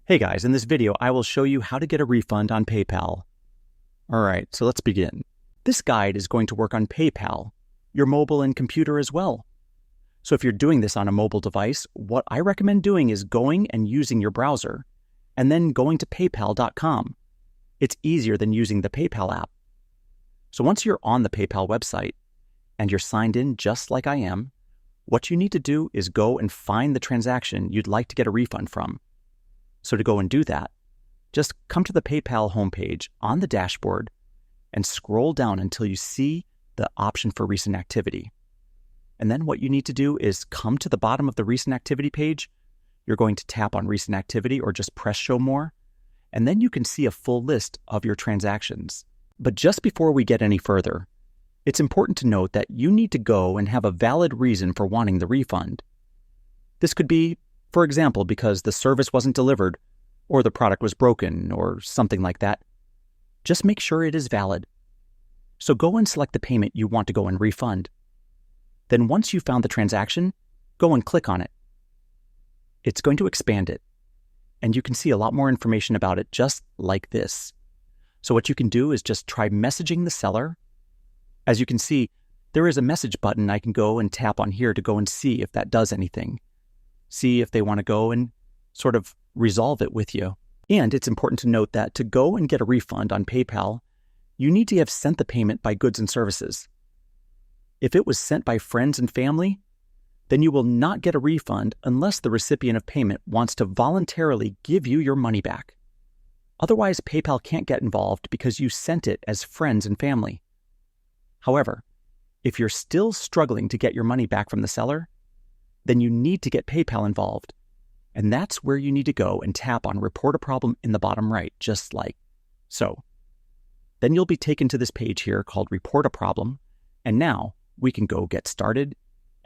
Hey guys, in this video, I will show you how to get a refund on PayPal. All right, so let's begin. This guide is going to work on PayPal, your mobile and computer as well. So if you're doing this on a mobile device, what I recommend doing is going and using your browser, and then going to paypal.com. It's easier than using the PayPal app. So once you're on the PayPal website, and you're signed in just like I am, what you need to do is go and find the transaction you'd like to get a refund from. So to go and do that, just come to the PayPal homepage on the dashboard and scroll down until you see the option for recent activity. And then what you need to do is come to the bottom of the recent activity page. You're going to tap on recent activity or just press show more, and then you can see a full list of your transactions. But just before we get any further, it's important to note that you need to go and have a valid reason for wanting the refund. This could be, for example, because the service wasn't delivered, or the product was broken, or something like that. Just make sure it is valid. So go and select the payment you want to go and refund. Then once you've found the transaction, go and click on it. It's going to expand it, and you can see a lot more information about it just like this. So what you can do is just try messaging the seller. As you can see, there is a message button I can go and tap on here to go and see if that does anything. See if they want to go and sort of resolve it with you. And it's important to note that to go and get a refund on PayPal, you need to have sent the payment by goods and services. If it was sent by friends and family, then you will not get a refund unless the recipient of payment wants to voluntarily give you your money back. Otherwise, PayPal can't get involved because you sent it as friends and family. However, if you're still struggling to get your money back from the seller, then you need to get PayPal involved. And that's where you need to go and tap on Report a Problem in the bottom right, just like so. Then you'll be taken to this page here called Report a Problem, and now we can go get started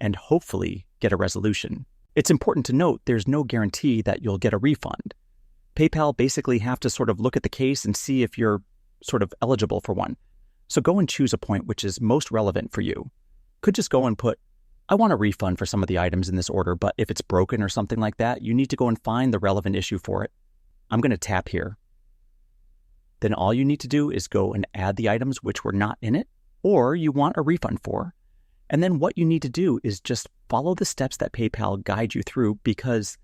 and hopefully get a resolution. It's important to note there's no guarantee that you'll get a refund. PayPal basically have to sort of look at the case and see if you're sort of eligible for one. So go and choose a point which is most relevant for you. Could just go and put, I want a refund for some of the items in this order, but if it's broken or something like that, you need to go and find the relevant issue for it. I'm going to tap here. Then all you need to do is go and add the items which were not in it, or you want a refund for. And then what you need to do is just follow the steps that PayPal guide you through, because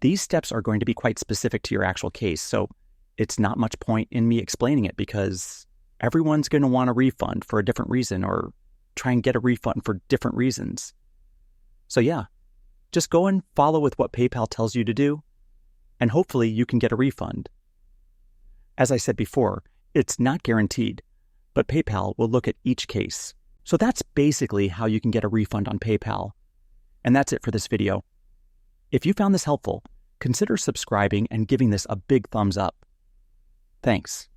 these steps are going to be quite specific to your actual case. So it's not much point in me explaining it because everyone's going to want a refund for a different reason or try and get a refund for different reasons. So yeah, just go and follow with what PayPal tells you to do, and hopefully you can get a refund. As I said before, it's not guaranteed, but PayPal will look at each case. So that's basically how you can get a refund on PayPal. And that's it for this video. If you found this helpful, consider subscribing and giving this a big thumbs up. Thanks.